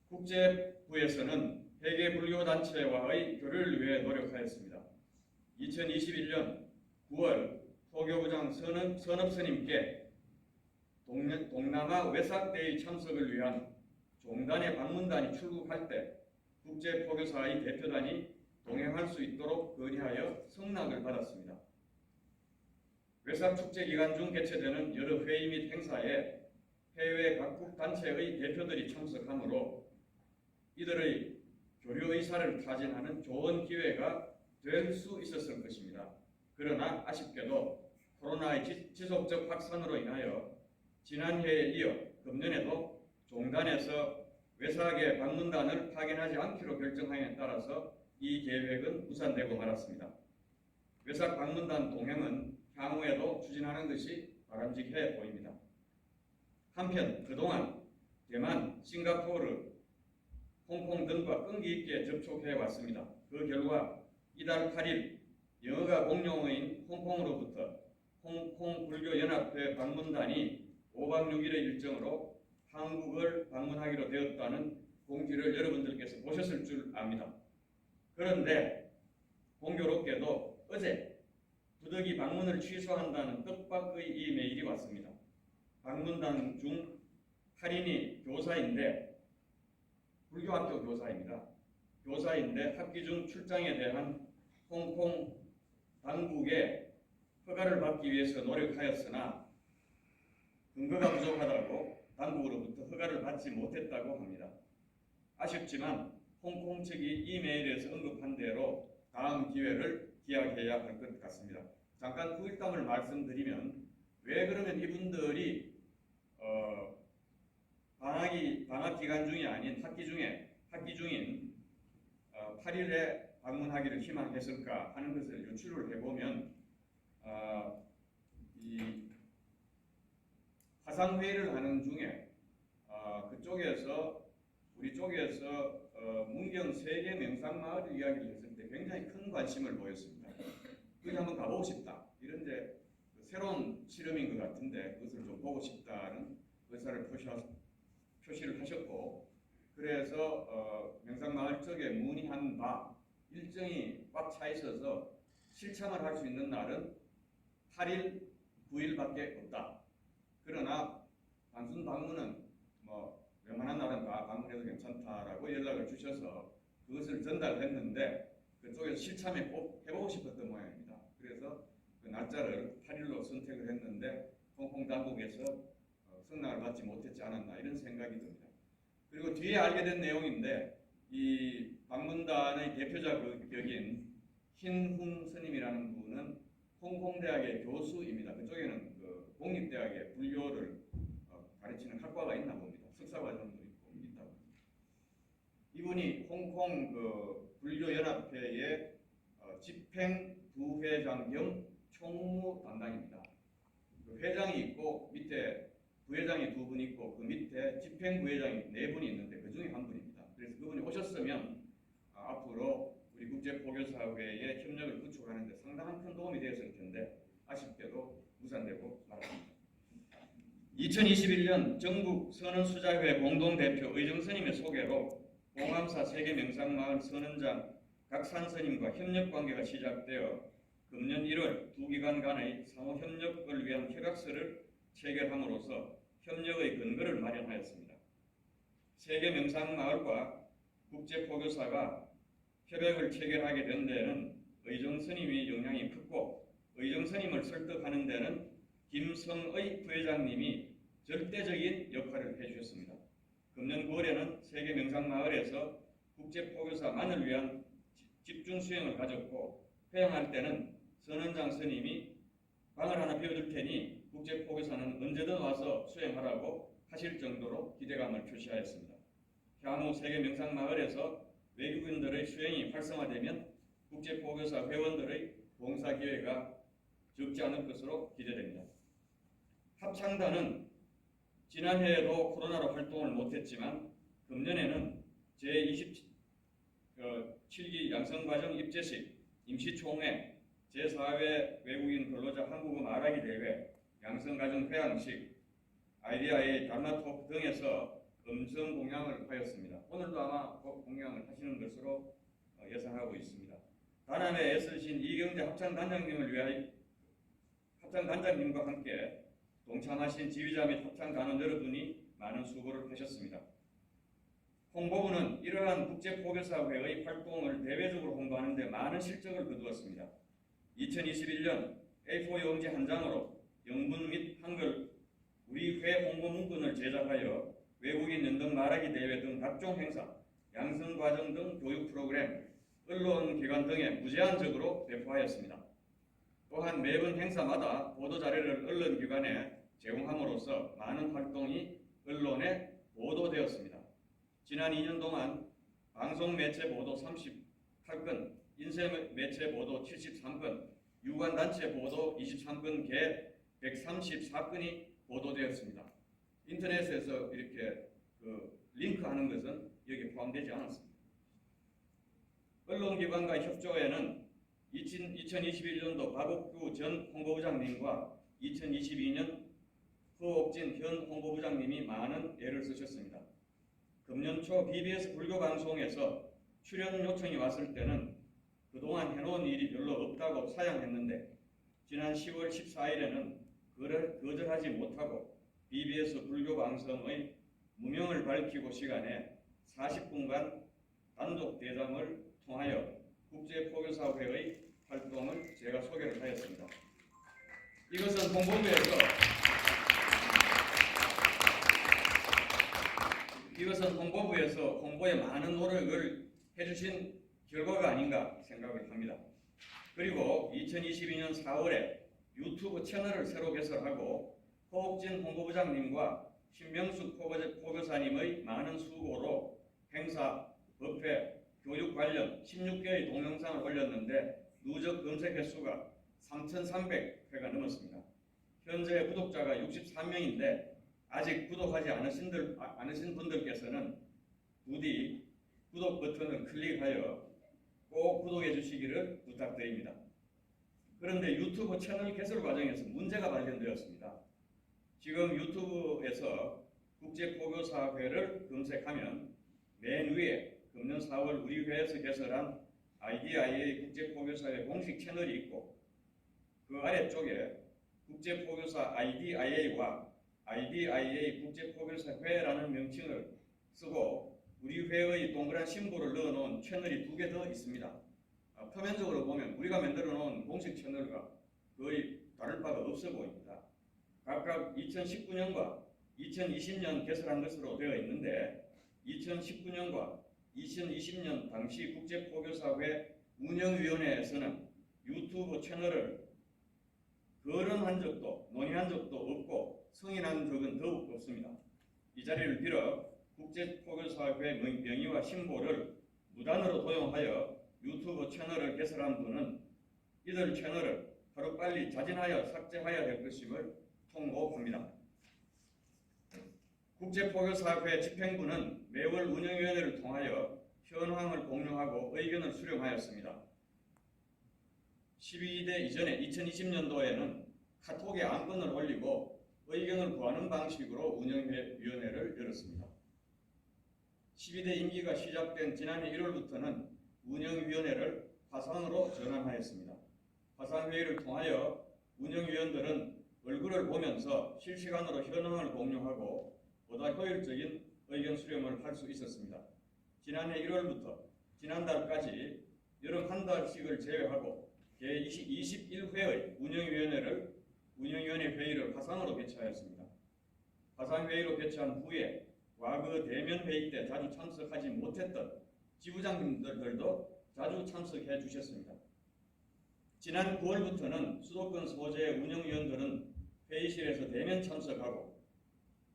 국제부에서는 회계 불교 단체와의 교류를 위해 노력하였습니다. 2021년 9월 포교부장 선업 스님께 동남아 외삭대의 참석을 위한 종단의 방문단이 출국할 때 국제포교사의 대표단이 동행할 수 있도록 건의하여 승낙을 받았습니다. 외삭 축제 기간 중 개최되는 여러 회의 및 행사에 해외 각국 단체의 대표들이 참석하므로 이들의 교류 의사를 타진하는 좋은 기회가 될 수 있었을 것입니다. 그러나 아쉽게도 코로나의 지속적 확산으로 인하여 지난해에 이어 금년에도 종단에서 외삭의 방문단을 파견하지 않기로 결정함에 따라서 이 계획은 무산되고 말았습니다. 외삭 방문단 동행은 향후에도 추진하는 것이 바람직해 보입니다. 한편 그동안 대만, 싱가포르, 홍콩 등과 끈기 있게 접촉해 왔습니다. 그 결과 이달 8일 영어가 공용어인 홍콩으로부터 홍콩 불교연합회 방문단이 5박 6일의 일정으로 한국을 방문하기로 되었다는 공지를 여러분들께서 보셨을 줄 압니다. 그런데 공교롭게도 어제 부득이 방문을 취소한다는 뜻밖의 이 메일이 왔습니다. 방문단 중 8인이 교사인데 불교학교 교사입니다. 교사인데 학기 중 출장에 대한 홍콩 당국의 허가를 받기 위해서 노력하였으나 근거가 부족하다고 당국으로부터 허가를 받지 못했다고 합니다. 아쉽지만 홍콩 측이 이메일에서 언급한 대로 다음 기회를 기약해야 할 것 같습니다. 잠깐 후일담을 말씀드리면 왜 그러면 이분들이 방학 기간 중이 아닌 학기 중인 8일에 방문하기를 희망했을까 하는 것을 유추를 해보면 이 화상회의를 하는 중에 그쪽에서 우리 쪽에서 문경 세계 명상마을 이야기를 했을 때 굉장히 큰 관심을 보였습니다. 거기 한번 가보고 싶다. 이런 이제 새로운 실험인 것 같은데 그것을 좀 보고 싶다는 의사를 표시를 하셨고 그래서 명상마을 쪽에 문의한 바 일정이 꽉 차 있어서 실참을 할 수 있는 날은 8일, 9일밖에 없다. 그러나 단순 방문은 웬만한 날은 다 방문해도 괜찮다라고 연락을 주셔서 그것을 전달했는데 그쪽에서 실참에 꼭 해보고 싶었던 모양입니다. 그래서 그 날짜를 8일로 선택을 했는데 홍콩 당국에서 승낙을 받지 못했지 않았나 이런 생각이 듭니다. 그리고 뒤에 알게 된 내용인데 이 방문단의 대표자격인 흰훈 스님이라는 분은 홍콩대학의 교수입니다. 그쪽에는 그 공립대학의 불교를 가르치는 학과가 있나 봅니다. 석사과정도 있다 봅니다. 이분이 홍콩 그 불교연합회의 집행부회장 겸 총무 담당입니다. 그 회장이 있고 밑에 부회장이 2분 있고 그 밑에 집행부회장이 4분이 있는데 그 중에 한 분입니다. 그래서 그분이 오셨으면 앞으로 우리 국제포교사회의 협력을 구축하는 데 상당한 큰 도움이 되었을 텐데 아쉽게도 무산되고 말았습니다. 2021년 전국 선언수자회 공동대표 의정스님의 소개로 봉암사 세계명상마을 선언장 각산스님과 협력관계가 시작되어 금년 1월 두 기관 간의 상호 협력을 위한 협약서를 체결함으로써 협력의 근거를 마련하였습니다. 세계명상마을과 국제포교사가 협약을 체결하게 된 데에는 의정스님이 영향이 크고 의정스님을 설득하는 데는 김성의 부회장님이 절대적인 역할을 해주셨습니다. 금년 9월에는 세계명상마을에서 국제포교사만을 위한 집중 수행을 가졌고 회양할 때는 선언장 스님이 방을 하나 비워줄 테니 국제포교사는 언제든 와서 수행하라고 하실 정도로 기대감을 표시하였습니다. 향후 세계명상마을에서 외국인들의 수행이 활성화되면 국제포교사 회원들의 봉사 기회가 적지 않을 것으로 기대됩니다. 합창단은 지난해에도 코로나로 활동을 못했지만 금년에는 제27기 양성과정 입제식, 임시총회, 제4회 외국인 근로자 한국어 말하기 대회, 양성과정 회양식, IDIA 달마토크 등에서 음성 공양을 하였습니다. 오늘도 아마 공양을 하시는 것으로 예상하고 있습니다. 다남에 애쓰신 이경재 합창단장님과 함께 동참하신 지휘자 및 합창단원 여러분이 많은 수고를 하셨습니다. 홍보부는 이러한 국제포교사회의 활동을 대외적으로 홍보하는 데 많은 실적을 거두었습니다. 2021년 A4 용지 한 장으로 영문 및 한글 우리 회 홍보 문구를 제작하여 외국인 연등 말하기 대회 등 각종 행사, 양성과정 등 교육 프로그램, 언론기관 등에 무제한적으로 배포하였습니다. 또한 매번 행사마다 보도자료를 언론기관에 제공함으로써 많은 활동이 언론에 보도되었습니다. 지난 2년 동안 방송매체 보도 38건, 인쇄매체 보도 73건, 유관단체 보도 23건, 개 134건이 보도되었습니다. 인터넷에서 이렇게 링크하는 것은 여기에 포함되지 않았습니다. 언론기관과 협조에는 2021년도 박옥규 전 홍보부장님과 2022년 허옥진 현 홍보부장님이 많은 애를 쓰셨습니다. 금년 초 BBS 불교방송에서 출연 요청이 왔을 때는 그동안 해놓은 일이 별로 없다고 사양했는데 지난 10월 14일에는 거절하지 못하고 BBS 불교방송의 무명을 밝히고 시간에 40분간 단독 대담을 통하여 국제포교사회의 활동을 제가 소개를 하였습니다. 이것은 홍보부에서 홍보에 많은 노력을 해주신 결과가 아닌가 생각을 합니다. 그리고 2022년 4월에 유튜브 채널을 새로 개설하고 허옥진 홍보부장님과 신명숙 포교사님의 많은 수고로 행사, 법회, 교육 관련 16개의 동영상을 올렸는데 누적 검색 횟수가 3,300회가 넘었습니다. 현재 구독자가 63명인데 아직 구독하지 않으신 분들께서는 부디 구독 버튼을 클릭하여 꼭 구독해 주시기를 부탁드립니다. 그런데 유튜브 채널 개설 과정에서 문제가 발견되었습니다. 지금 유튜브에서 국제포교사회를 검색하면 맨 위에 금년 4월 우리 회에서 개설한 IDIA 국제포교사회 공식 채널이 있고 그 아래쪽에 국제포교사 IDIA와 IDIA 국제포교사회라는 명칭을 쓰고 우리 회의 동그란 심볼을 넣어놓은 채널이 2개 더 있습니다. 표면적으로 보면 우리가 만들어 놓은 공식 채널과 거의 다를 바가 없어 보입니다. 각각 2019년과 2020년 개설한 것으로 되어 있는데 2019년과 2020년 당시 국제포교사회 운영위원회에서는 유튜브 채널을 거론한 적도 논의한 적도 없고 승인한 적은 더욱 없습니다. 이 자리를 빌어 국제포교사회 명의와 심보를 무단으로 도용하여 유튜브 채널을 개설한 분은 이들 채널을 하루빨리 자진하여 삭제해야 될 것임을 통보합니다. 국제포교사회 집행부는 매월 운영위원회를 통하여 현황을 공유하고 의견을 수렴하였습니다. 12대 이전에 2020년도에는 카톡에 안건을 올리고 의견을 구하는 방식으로 운영위원회를 열었습니다. 12대 임기가 시작된 지난해 1월부터는 운영위원회를 화상으로 전환하였습니다. 화상회의를 통하여 운영위원들은 얼굴을 보면서 실시간으로 현황을 공유하고 보다 효율적인 의견 수렴을 할 수 있었습니다. 지난해 1월부터 지난달까지 여름 한 달씩을 제외하고 제21회의 운영위원회 회의를 화상으로 개최하였습니다. 화상회의로 개최한 후에 과거 대면 회의 때 자주 참석하지 못했던 지부장님들도 자주 참석해 주셨습니다. 지난 9월부터는 수도권 소재 운영위원들은 회의실에서 대면 참석하고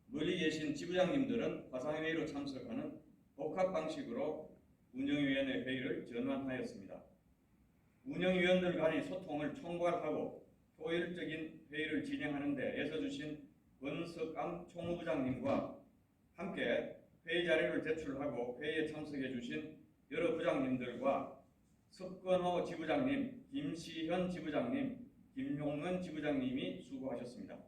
멀리 계신 지부장님들은 화상회의로 참석하는 복합 방식으로 운영위원회 회의를 전환하였습니다. 운영위원들 간의 소통을 총괄하고 효율적인 회의를 진행하는 데 애써주신 권석암 총무부장님과 함께 회의 자료를 제출하고 회의에 참석해 주신 여러 부장님들과 석건호 지부장님, 김시현 지부장님, 김용은 지부장님이 수고하셨습니다.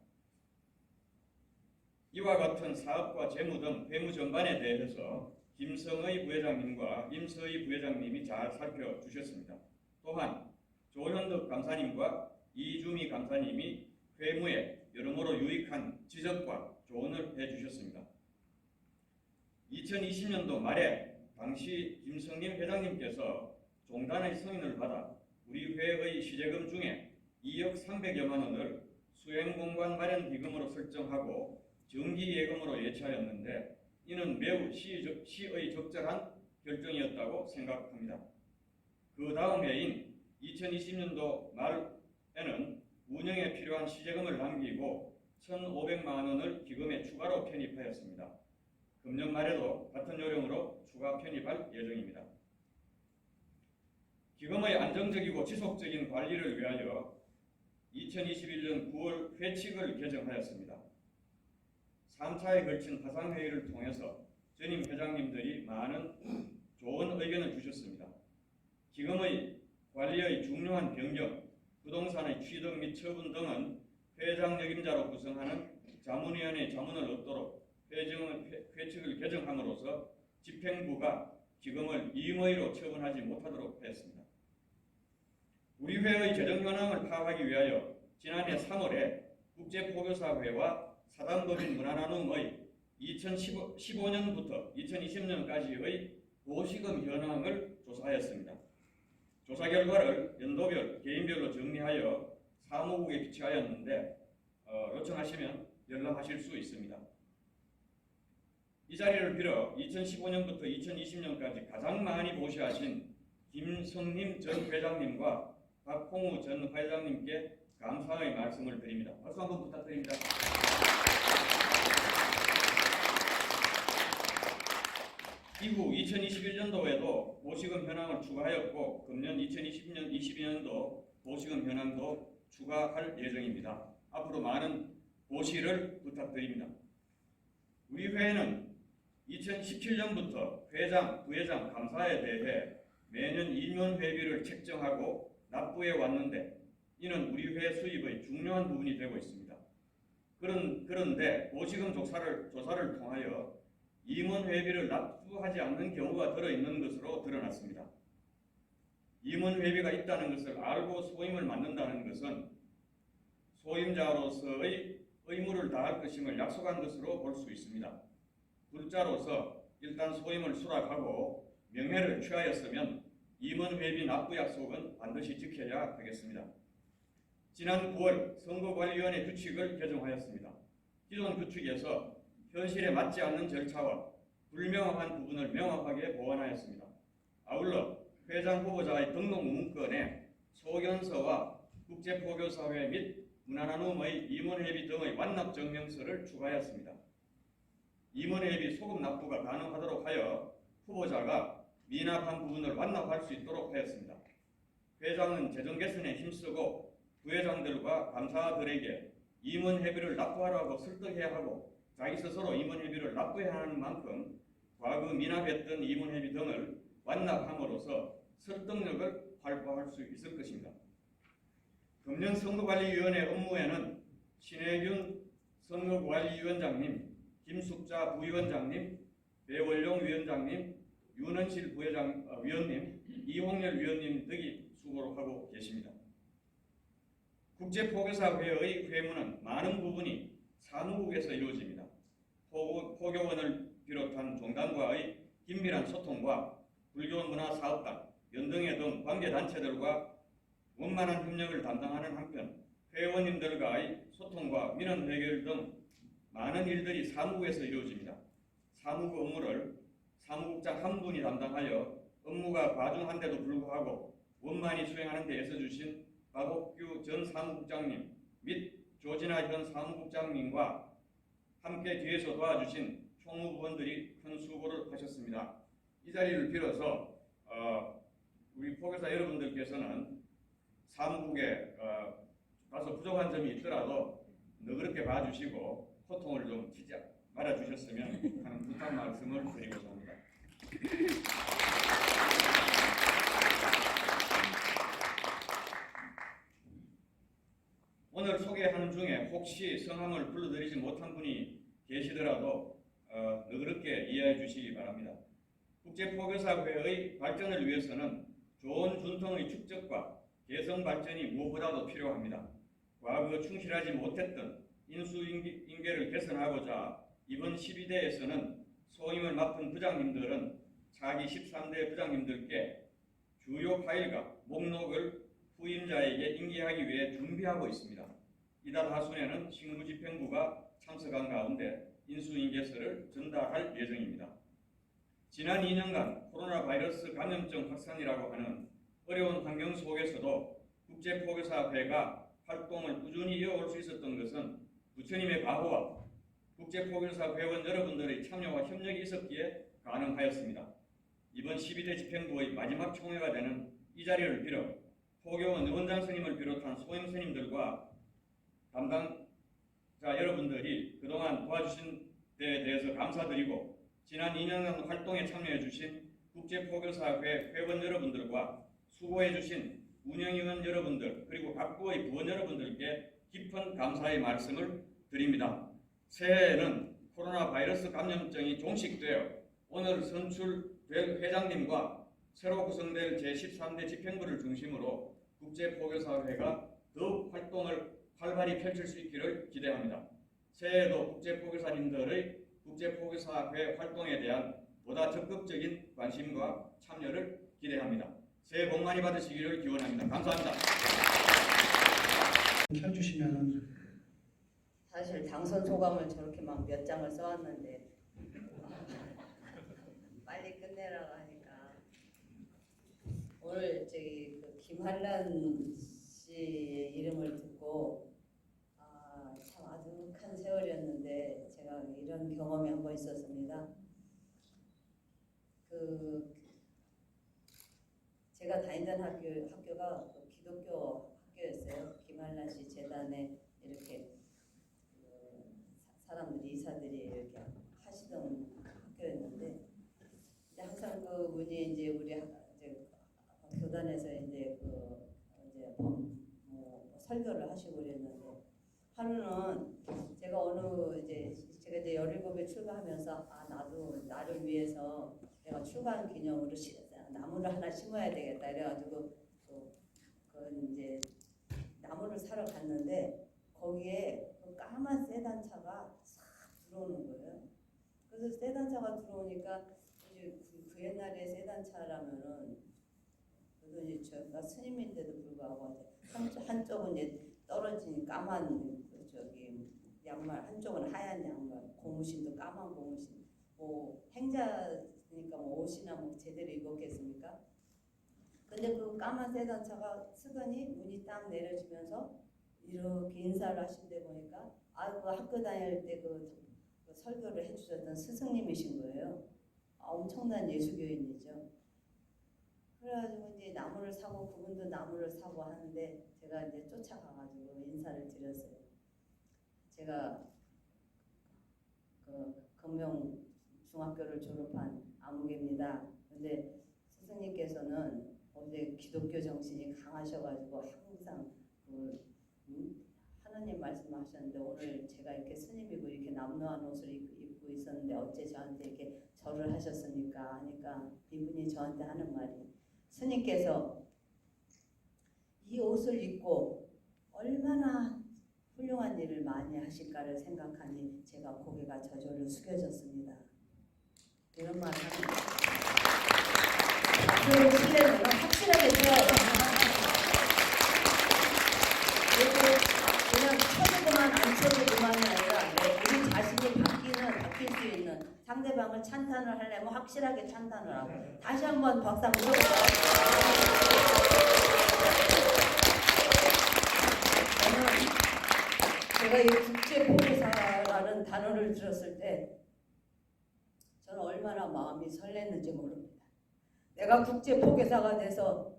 이와 같은 사업과 재무 등 회무 전반에 대해서 김성의 부회장님과 임서희 부회장님이 잘 살펴주셨습니다. 또한 조현덕 감사님과 이주미 감사님이 회무에 여러모로 유익한 지적과 조언을 해주셨습니다. 2020년도 말에 당시 김성림 회장님께서 종단의 승인을 받아 우리 회의 시재금 중에 2억 300여만 원을 수행공간 마련 기금으로 설정하고 정기예금으로 예치하였는데 이는 매우 시의 적절한 결정이었다고 생각합니다. 그 다음 해인 2020년도 말에는 운영에 필요한 시재금을 남기고 1,500만 원을 기금에 추가로 편입하였습니다. 금년 말에도 같은 요령으로 추가 편입할 예정입니다. 기금의 안정적이고 지속적인 관리를 위하여 2021년 9월 회칙을 개정하였습니다. 3차에 걸친 화상회의를 통해서 전임 회장님들이 많은 좋은 의견을 주셨습니다. 기금의 관리의 중요한 변경, 부동산의 취득 및 처분 등은 회장 역임자로 구성하는 자문위원회의 자문을 얻도록 회칙을 개정함으로써 집행부가 기금을 임의로 처분하지 못하도록 하였습니다. 우리 회의 재정 현황을 파악하기 위하여 지난해 3월에 국제포교사회와 사단법인 문화나눔의 2015년부터 2020년까지의 보시금 현황을 조사하였습니다. 조사 결과를 연도별, 개인별로 정리하여 사무국에 비치하였는데 요청하시면 연락하실 수 있습니다. 이 자리를 빌어 2015년부터 2020년까지 가장 많이 보시하신 김성림 전 회장님과 박홍우 전 회장님께 감사의 말씀을 드립니다. 박수 한번 부탁드립니다. 이후 2021년도에도 보시금 현황을 추가하였고 금년 2022년도 보시금 현황도 추가할 예정입니다. 앞으로 많은 보시를 부탁드립니다. 우리 회는 2017년부터 회장, 부회장, 감사에 대해 매년 임원회비를 책정하고 납부해 왔는데 이는 우리 회 수입의 중요한 부분이 되고 있습니다. 그런데 보시금 조사를 통하여 임원회비를 납부하지 않는 경우가 들어있는 것으로 드러났습니다. 임원회비가 있다는 것을 알고 소임을 맡는다는 것은 소임자로서의 의무를 다할 것임을 약속한 것으로 볼 수 있습니다. 불자로서 일단 소임을 수락하고 명예를 취하였으면 임원회비 납부 약속은 반드시 지켜야 하겠습니다. 지난 9월 선거관리위원회 규칙을 개정하였습니다. 기존 규칙에서 현실에 맞지 않는 절차와 불명확한 부분을 명확하게 보완하였습니다. 아울러 회장 후보자의 등록 문건에 소견서와 국제포교사회 및 문화나눔의 임원회비 등의 완납증명서를 추가하였습니다. 임원회비 소급 납부가 가능하도록 하여 후보자가 미납한 부분을 완납할 수 있도록 하였습니다. 회장은 재정 개선에 힘쓰고 부회장들과 감사들에게 임원회비를 납부하라고 설득해야 하고 자기 스스로 임원회비를 납부해야 하는 만큼 과거 미납했던 임원회비 등을 완납함으로써 설득력을 발휘할 수 있을 것입니다. 금년 선거관리위원회 업무에는 신혜균 선거관리위원장님, 김숙자 부위원장님, 배원룡 위원장님, 윤원실 위원님, 이홍렬 위원님 등이 수고를 하고 계십니다. 국제포교사회의 회무는 많은 부분이 사무국에서 이루어집니다. 포교원을 비롯한 종단과의 긴밀한 소통과 불교문화사업단, 연등회 등 관계단체들과 원만한 협력을 담당하는 한편 회원님들과의 소통과 민원 해결 등 많은 일들이 사무국에서 이루어집니다. 사무국 업무를 사무국장 한 분이 담당하여 업무가 과중한데도 불구하고 원만히 수행하는 데 애써주신 박옥규 전 사무국장님 및 조진아 현 사무국장님과 함께 뒤에서 도와주신 총무부원들이 큰 수고를 하셨습니다. 이 자리를 빌어서 우리 포교사 여러분들께서는 사무국에 다소 부족한 점이 있더라도 너그럽게 봐주시고 고통을 좀 치지 말아주셨으면 하는 부탁 말씀을 드리고자 합니다. 오늘 소개하는 중에 혹시 성함을 불러드리지 못한 분이 계시더라도 너그럽게 이해해 주시기 바랍니다. 국제포교사회의 발전을 위해서는 좋은 준통의 축적과 개성 발전이 무엇보다도 필요합니다. 과거 충실하지 못했던 인수인계를 개선하고자 이번 12대에서는 소임을 맡은 부장님들은 차기 13대 부장님들께 주요 파일과 목록을 후임자에게 인계하기 위해 준비하고 있습니다. 이달 하순에는 신구집행부가 참석한 가운데 인수인계서를 전달할 예정입니다. 지난 2년간 코로나 바이러스 감염증 확산이라고 하는 어려운 환경 속에서도 국제포교사회가 활동을 꾸준히 이어올 수 있었던 것은 부처님의 가호와 국제포교사 회원 여러분들의 참여와 협력이 있었기에 가능하였습니다. 이번 12대 집행부의 마지막 총회가 되는 이 자리를 빌어 포교원 원장 스님을 비롯한 소임 스님들과 담당자 여러분들이 그동안 도와주신 데에 대해서 감사드리고 지난 2년간 활동에 참여해 주신 국제포교사회 회원 여러분들과 수고해 주신 운영위원 여러분들 그리고 각 부의 부원 여러분들께 깊은 감사의 말씀을 드립니다. 새해에는 코로나 바이러스 감염증이 종식되어 오늘 선출될 회장님과 새로 구성될 제13대 집행부를 중심으로 국제포교사회가 더욱 활동을 활발히 펼칠 수 있기를 기대합니다. 새해에도 국제포교사님들의 국제포교사회 활동에 대한 보다 적극적인 관심과 참여를 기대합니다. 새해 복 많이 받으시기를 기원합니다. 감사합니다. 켜주시면은 사실 당선 소감을 저렇게 막 몇 장을 써왔는데 빨리 끝내라고 하니까 오늘 저기 그 김한란 씨 이름을 듣고 참 아득한 세월이었는데 제가 이런 경험이 한 번 있었습니다. 제가 다니던 학교가 그 기독교 학교였어요. 김한란 씨 재단에 이렇게 사람들이 이사들이 이렇게 하시던 학교였는데 항상 그분이 이제 우리 이제 교단에서 이제 설교를 하시고 그랬는데 하루는 제가 제가 이제 17에 출가하면서 나도 나를 위해서 내가 출가한 기념으로 나무를 하나 심어야 되겠다 이래가지고 이제 나무를 사러 갔는데 거기에 그 까만 세단차가 싹 들어오는 거예요. 그래서 세단차가 들어오니까 이제 그 옛날에 세단차라면은 그래도 이제 제가 스님인데도 불구하고 한쪽은 이제 떨어진 까만 양말, 한쪽은 하얀 양말, 고무신도 까만 고무신. 행자니까 옷이나 제대로 입었겠습니까? 근데 그 까만 세단차가 스더니 문이 딱 내려지면서 이렇게 인사를 하신데 보니까 그 학교 다닐 때 그 설교를 해주셨던 스승님이신 거예요. 엄청난 예수교인이죠. 그래가지고 이제 나무를 사고 그분도 나무를 사고 하는데 제가 이제 쫓아가가지고 인사를 드렸어요. 제가 금명 중학교를 졸업한 아무개입니다. 근데 스승님께서는 원래 기독교 정신이 강하셔가지고 항상 하나님 말씀 말씀하셨는데 오늘 제가 이렇게 스님이고 이렇게 남루한 옷을 입고 있었는데 어째 저한테 이렇게 절을 하셨습니까? 하니까 이분이 저한테 하는 말이 스님께서 이 옷을 입고 얼마나 훌륭한 일을 많이 하실까를 생각하니 제가 고개가 저절로 숙여졌습니다. 이런 말을 합니다. 앞으로 신뢰는 확실하게 세워요. 그냥 쳐주고만 안 쳐주고만이 아니라 우리 자신이 바뀔 수 있는 상대방을 찬탄을 하려면 확실하게 찬탄을 하고 다시 한번 박수 한번 쳐볼까요? 제가 이 국제보고사라는 단어를 들었을 때 저는 얼마나 마음이 설렜는지 모릅니다. 내가 국제보고사가 돼서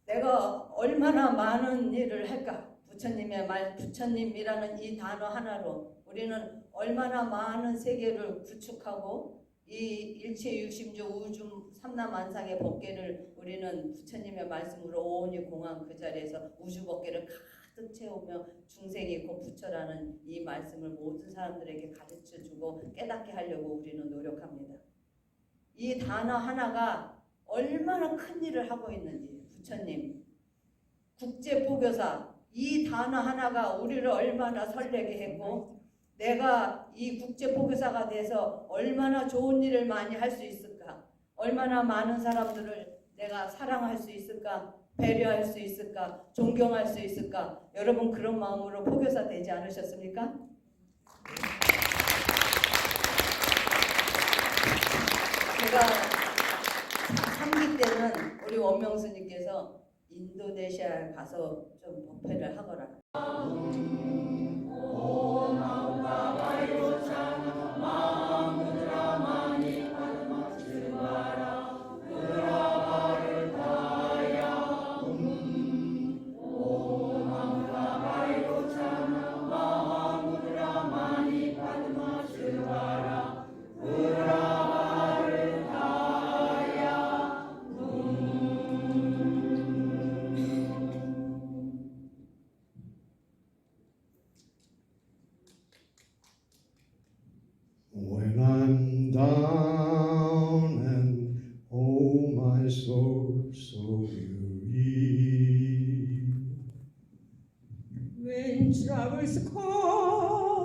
내가 얼마나 많은 일을 할까? 부처님의 말, 부처님이라는 이 단어 하나로 우리는 얼마나 많은 세계를 구축하고 이 일체 육심주 우주 삼라만상의 법계를 우리는 부처님의 말씀으로 오온이 공한 그 자리에서 우주 법계를 가득 채우며 중생이 곧 부처라는 이 말씀을 모든 사람들에게 가르쳐주고 깨닫게 하려고 우리는 노력합니다. 이 단어 하나가 얼마나 큰 일을 하고 있는지 부처님, 국제보고사 이 단어 하나가 우리를 얼마나 설레게 했고 내가 이 국제보고사가 돼서 얼마나 좋은 일을 많이 할 수 있을까? 얼마나 많은 사람들을 내가 사랑할 수 있을까? 배려할 수 있을까? 존경할 수 있을까? 여러분 그런 마음으로 보고사 되지 않으셨습니까? 제가 3기 때는 우리 원명스님께서 인도네시아에 가서 좀 법회를 하거라. When I'm down and oh my soul so weary, When troubles come